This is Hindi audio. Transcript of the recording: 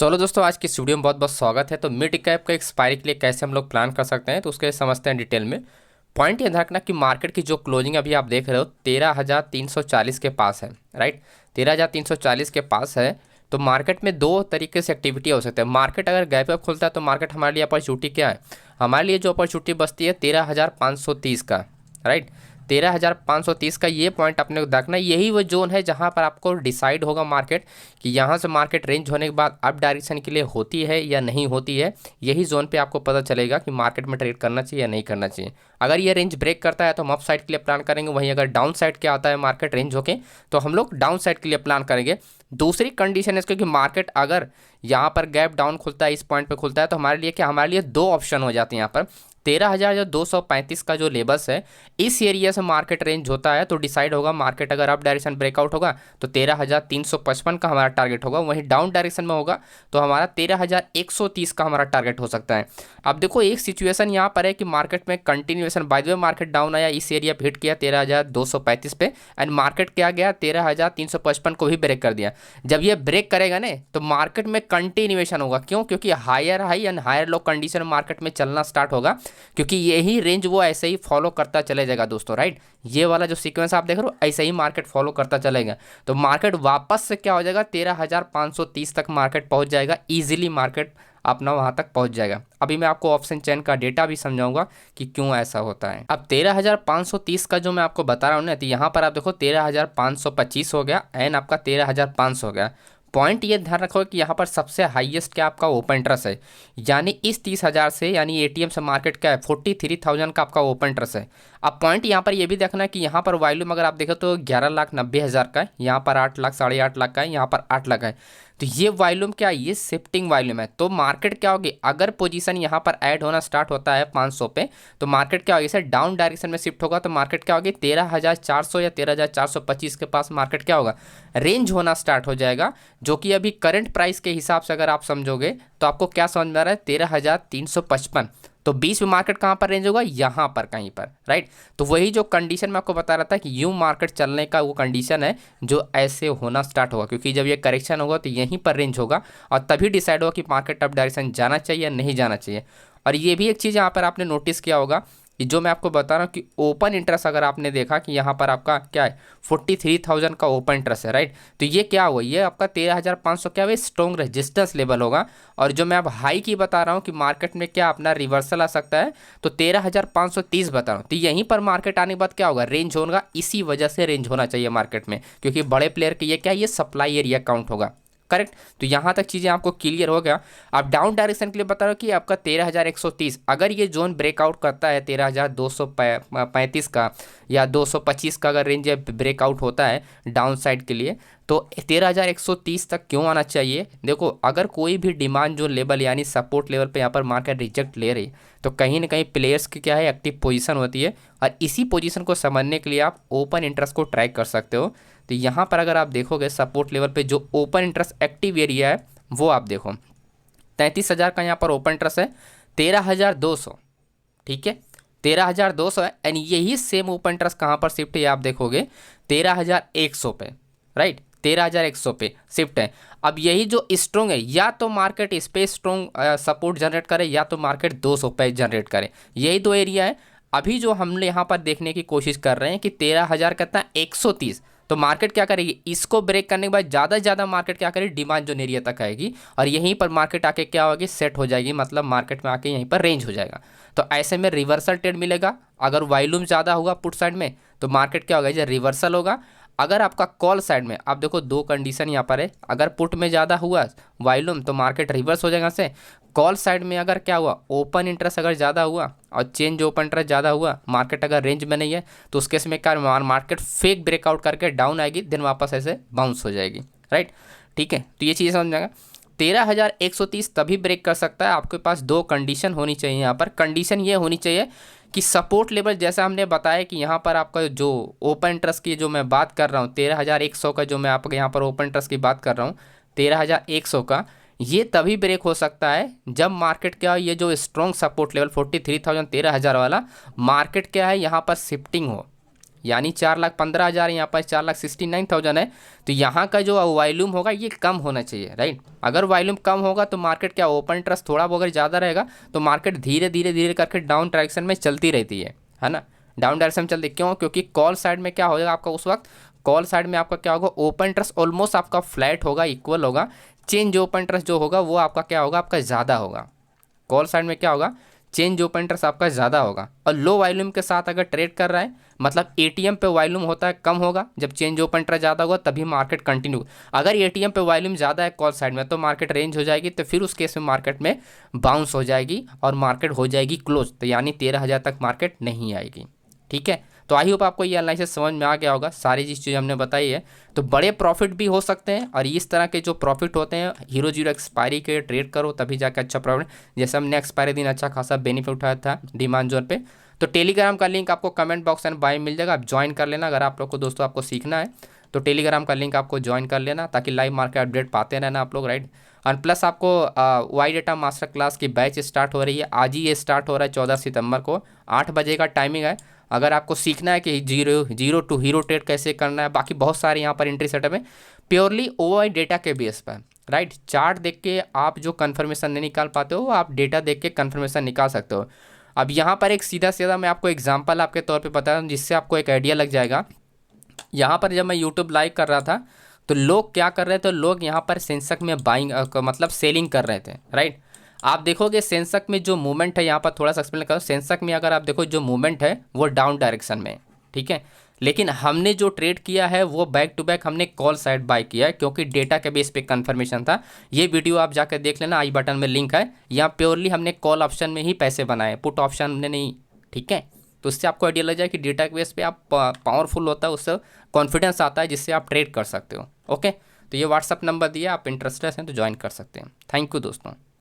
चलो दोस्तों, आज की इस वीडियो में बहुत बहुत स्वागत है। तो मिड कैप का एक्सपायरी के लिए कैसे हम लोग प्लान कर सकते हैं, तो उसके समझते हैं डिटेल में। पॉइंट ये ध्यान रखना कि मार्केट की जो क्लोजिंग अभी आप देख रहे हो 13,340 के पास है, राइट। 13,340 के पास है। तो मार्केट में दो तरीके से एक्टिविटी हो सकते हैं। मार्केट अगर गैप अप खुलता है तो मार्केट हमारे लिए अपॉर्चुनिटी क्या है, हमारे लिए जो अपॉर्चुनिटी बचती है 13,530 का, राइट। 13,530 का ये पॉइंट अपने को देखना, यही वो जोन है जहां पर आपको डिसाइड होगा मार्केट कि यहाँ से मार्केट रेंज होने के बाद अप डायरेक्शन के लिए होती है या नहीं होती है। यही जोन पे आपको पता चलेगा कि मार्केट में ट्रेड करना चाहिए या नहीं करना चाहिए। अगर ये रेंज ब्रेक करता है तो हम अप साइड के लिए प्लान करेंगे, वहीं अगर डाउन साइड के आता है मार्केट रेंज होके तो हम लोग डाउन साइड के लिए प्लान करेंगे। दूसरी कंडीशन है इसकी कि मार्केट अगर यहाँ पर गैप डाउन खुलता है, इस पॉइंट पे खुलता है, तो हमारे लिए क्या, हमारे लिए दो ऑप्शन हो जाते हैं यहाँ पर। 13,235 का जो लेवल्स है, इस एरिया से मार्केट रेंज होता है तो डिसाइड होगा मार्केट अगर अप डायरेक्शन ब्रेकआउट होगा तो 13,355 का हमारा टारगेट होगा, वहीं डाउन डायरेक्शन में होगा तो हमारा 13,130 का हमारा टारगेट हो सकता है। अब देखो, एक सिचुएशन यहाँ पर है कि मार्केट में continuation, by the way market down आया, इस एरिया पे हिट किया 13,235 पे, एंड मार्केट क्या गया 13,355 को भी ब्रेक कर दिया। जब ये ब्रेक करेगा ना तो मार्केट में कंटिन्यूएशन होगा। क्यों? क्योंकि higher high and higher low condition market में चलना स्टार्ट होगा, क्योंकि यही रेंज वो ऐसे ही फॉलो करता चले जाएगा दोस्तों, राइट। ये वाला जो सीक्वेंस आप देख रहे हो ऐसे ही मार्केट फॉलो करता चलेगा, तो मार्केट वापस से क्या हो जाएगा 13,530 तक मार्केट पहुंच जाएगा, इजीली मार्केट अपना वहां तक पहुंच जाएगा। अभी मैं आपको ऑप्शन चेन का डेटा भी समझाऊंगा कि क्यों ऐसा होता है। अब 13,530 का जो मैं आपको बता रहा हूँ ना, तो यहाँ पर आप देखो 13,525 हो गया एंड आपका 13,500 हो गया। पॉइंट ये ध्यान रखो कि यहाँ पर सबसे हाईएस्ट क्या आपका ओपन इंटरेस्ट है, यानी इस 30,000 से, यानी एटीएम से मार्केट क्या है 43,000 का आपका ओपन इंटरेस्ट है। अब पॉइंट यहाँ पर ये भी देखना है कि यहाँ पर वॉल्यूम अगर आप देखो तो 11,90,000 का है, यहाँ पर 8 लाख 8.5 लाख का है, यहाँ पर 8 लाख है। तो ये वॉल्यूम क्या है, ये शिफ्टिंग वॉल्यूम है। तो मार्केट क्या होगी, अगर पोजीशन यहाँ पर ऐड होना स्टार्ट होता है 500 पे, तो मार्केट क्या होगी, इसे डाउन डायरेक्शन में शिफ्ट होगा तो मार्केट क्या होगी 13,400 या 13,425 के पास मार्केट क्या होगा, रेंज होना स्टार्ट हो जाएगा। जो कि अभी करंट प्राइस के हिसाब से अगर आप समझोगे तो आपको क्या समझ में आ रहा है 13,355। तो बीच में मार्केट कहाँ पर रेंज होगा, यहाँ पर कहीं पर, राइट। तो वही जो कंडीशन मैं आपको बता रहा था कि यूं मार्केट चलने का वो कंडीशन है जो ऐसे होना स्टार्ट होगा, क्योंकि जब ये करेक्शन होगा तो यहीं पर रेंज होगा और तभी डिसाइड होगा कि मार्केट अप डायरेक्शन जाना चाहिए या नहीं जाना चाहिए। और ये भी एक चीज़ यहाँ पर आपने नोटिस किया होगा कि जो मैं आपको बता रहा हूँ कि ओपन इंटरेस्ट अगर आपने देखा कि यहाँ पर आपका क्या है 43,000 का ओपन इंटरेस्ट है, राइट। तो ये क्या हुआ, ये आपका 13,500 क्या हुआ, स्ट्रॉन्ग रेजिस्टेंस लेवल होगा। और जो मैं अब हाई की बता रहा हूँ कि मार्केट में क्या अपना रिवर्सल आ सकता है, तो 13,530 बता रहा हूँ। तो यहीं पर मार्केट आने के बाद क्या होगा, रेंज होगा। इसी वजह से रेंज होना चाहिए मार्केट में, क्योंकि बड़े प्लेयर के ये क्या, ये सप्लाई एरिया काउंट होगा, करेक्ट। तो यहाँ तक चीज़ें आपको क्लियर हो गया। अब डाउन डायरेक्शन के लिए बता रहा हूँ कि आपका 13,130 अगर ये जोन ब्रेकआउट करता है 13,235 का या 225 का अगर रेंज ब्रेकआउट होता है डाउन साइड के लिए, तो 13,130 तक क्यों आना चाहिए। देखो, अगर कोई भी डिमांड जो लेवल यानी सपोर्ट लेवल पे यहाँ पर मार्केट रिजेक्ट ले रही, तो कहीं ना कहीं प्लेयर्स की क्या है एक्टिव पोजीशन होती है, और इसी पोजीशन को समझने के लिए आप ओपन इंटरेस्ट को ट्रैक कर सकते हो। तो यहाँ पर अगर आप देखोगे सपोर्ट लेवल पे जो ओपन इंटरेस्ट एक्टिव एरिया है वो आप देखो 33,000 का यहाँ पर ओपन इंटरेस्ट है, 13,200, ठीक है, 13,200 है। एंड यही सेम ओपन इंटरेस्ट कहाँ पर शिफ्ट है आप देखोगे 13,100 पे, राइट। 13,100 पे शिफ्ट है। अब यही जो स्ट्रॉन्ग है, या तो मार्केट इस पे स्ट्रॉन्ग सपोर्ट जनरेट करे या तो मार्केट 200 पे जनरेट करे, यही दो एरिया है। अभी जो हमने यहाँ पर देखने की कोशिश कर रहे हैं कि 13,000 कितना 130, तो मार्केट क्या करेगी, इसको ब्रेक करने के बाद ज़्यादा से ज़्यादा मार्केट क्या करेगी, डिमांड जोन एरिया तक आएगी और यहीं पर मार्केट आके क्या होगी, सेट हो जाएगी, मतलब मार्केट में आके यहीं पर रेंज हो जाएगा। तो ऐसे में रिवर्सल ट्रेड मिलेगा। अगर वॉल्यूम ज़्यादा होगा पुट साइड में तो मार्केट क्या होगा, ये रिवर्सल होगा। अगर आपका कॉल साइड में, आप देखो दो कंडीशन यहाँ पर है, अगर पुट में ज़्यादा हुआ वॉल्यूम तो मार्केट रिवर्स हो जाएगा से। कॉल साइड में अगर क्या हुआ, ओपन इंटरेस्ट अगर ज़्यादा हुआ और चेंज ओपन इंटरेस्ट ज़्यादा हुआ, मार्केट अगर रेंज में नहीं है तो उस केस में क्या, मार्केट फेक ब्रेकआउट करके डाउन आएगी, देन वापस ऐसे बाउंस हो जाएगी, राइट। ठीक है, तो ये चीज़ समझ जाएगा। 13,130 तभी ब्रेक कर सकता है, आपके पास दो कंडीशन होनी चाहिए यहाँ पर। कंडीशन ये होनी चाहिए कि सपोर्ट लेवल, जैसा हमने बताया कि यहाँ पर आपका जो ओपन इंटरेस्ट की जो मैं बात कर रहा हूँ 13,100 का, जो मैं आपको यहाँ पर ओपन इंटरेस्ट की बात कर रहा हूँ 13,100 का, ये तभी ब्रेक हो सकता है जब मार्केट क्या, ये जो स्ट्रॉन्ग सपोर्ट लेवल 43,000 13,000 वाला मार्केट क्या है यहाँ पर शिफ्टिंग हो, यानी 4,15,000, यहाँ पर 4,69,000 है। तो यहाँ का जो वॉल्यूम होगा ये कम होना चाहिए, राइट। अगर वॉल्यूम कम होगा तो मार्केट क्या ओपन इंटरेस्ट थोड़ा बहुत अगर ज़्यादा रहेगा तो मार्केट धीरे धीरे धीरे करके डाउन डायरेक्शन में चलती रहती है ना। डाउन डायरेक्शन में चलती, क्यों? क्योंकि कॉल साइड में क्या हो जाएगा आपका उस वक्त, कॉल साइड में आपका क्या होगा, ओपन इंटरेस्ट ऑलमोस्ट आपका फ्लैट होगा, इक्वल होगा। चेंज ओपन इंटरेस्ट जो होगा वो आपका क्या होगा, आपका ज़्यादा होगा। कॉल साइड में क्या होगा, चेंज ओपन इंटरेस्ट आपका ज़्यादा होगा। और लो वॉल्यूम के साथ अगर ट्रेड कर रहा है, मतलब एटीएम पे वॉल्यूम होता है कम होगा, जब चेंज ओपन इंटरेस्ट ज़्यादा होगा तभी मार्केट कंटिन्यू। अगर एटीएम पे वॉल्यूम ज़्यादा है कॉल साइड में तो मार्केट रेंज हो जाएगी, तो फिर उस केस में मार्केट में बाउंस हो जाएगी और मार्केट हो जाएगी क्लोज, तो यानी 13,000 तक मार्केट नहीं आएगी। ठीक है, तो आई होप आपको ये एनालिसिस समझ में आ गया होगा। सारी चीज़ हमने बताई है, तो बड़े प्रॉफिट भी हो सकते हैं, और इस तरह के जो प्रॉफिट होते हैं हीरो जीरो एक्सपायरी के ट्रेड करो तभी जाकर अच्छा प्रॉफिट। जैसे हमने एक्सपायरी दिन अच्छा खासा बेनिफिट उठाया था डिमांड जोन पे। तो टेलीग्राम का लिंक आपको कमेंट बॉक्स एंड बाय मिल जाएगा, आप ज्वाइन कर लेना। अगर आप लोग को दोस्तों आपको सीखना है तो टेलीग्राम का लिंक आपको ज्वाइन कर लेना, ताकि लाइव मार्केट अपडेट पाते रहना आप लोग, राइट। और प्लस आपको वाई डेटा मास्टर क्लास की बैच स्टार्ट हो रही है, आज ही ये स्टार्ट हो रहा है 14 सितंबर को, 8 बजे का टाइमिंग है। अगर आपको सीखना है कि जीरो टू हीरो ट्रेड कैसे करना है, बाकी बहुत सारे यहाँ पर एंट्री सेटअप है प्योरली ओआई डेटा के बेस पर, राइट। चार्ट देख के आप जो कन्फर्मेशन नहीं निकाल पाते हो, आप डेटा देख के कन्फर्मेशन निकाल सकते हो। अब यहाँ पर एक सीधा सीधा मैं आपको एग्जांपल आपके तौर पे बता रहा हूँ, जिससे आपको एक आइडिया लग जाएगा। यहाँ पर जब मैं यूट्यूब लाइव कर रहा था तो लोग क्या कर रहे थे, लोग यहाँ पर सेंसेक्स में बाइंग मतलब सेलिंग कर रहे थे, राइट। आप देखोगे सेंसेक्स में जो मूवमेंट है, यहाँ पर थोड़ा सा एक्सप्लेन करो। सेंसेक्स में अगर आप देखो जो मूवमेंट है वो डाउन डायरेक्शन में, ठीक है। लेकिन हमने जो ट्रेड किया है वो बैक टू बैक हमने कॉल साइड बाय किया है, क्योंकि डेटा के बेस पे कंफर्मेशन था। ये वीडियो आप जाकर देख लेना, आई बटन में लिंक है। यहाँ प्योरली हमने कॉल ऑप्शन में ही पैसे बनाए, पुट ऑप्शन हमने नहीं, ठीक है। तो उससे आपको आइडिया लग जाए कि डेटा के बेस पे आप पावरफुल होता है, उससे कॉन्फिडेंस आता है, जिससे आप ट्रेड कर सकते हो। ओके, तो ये व्हाट्सअप नंबर दिया, आप इंटरेस्टेड हैं तो ज्वाइन कर सकते हैं। थैंक यू दोस्तों।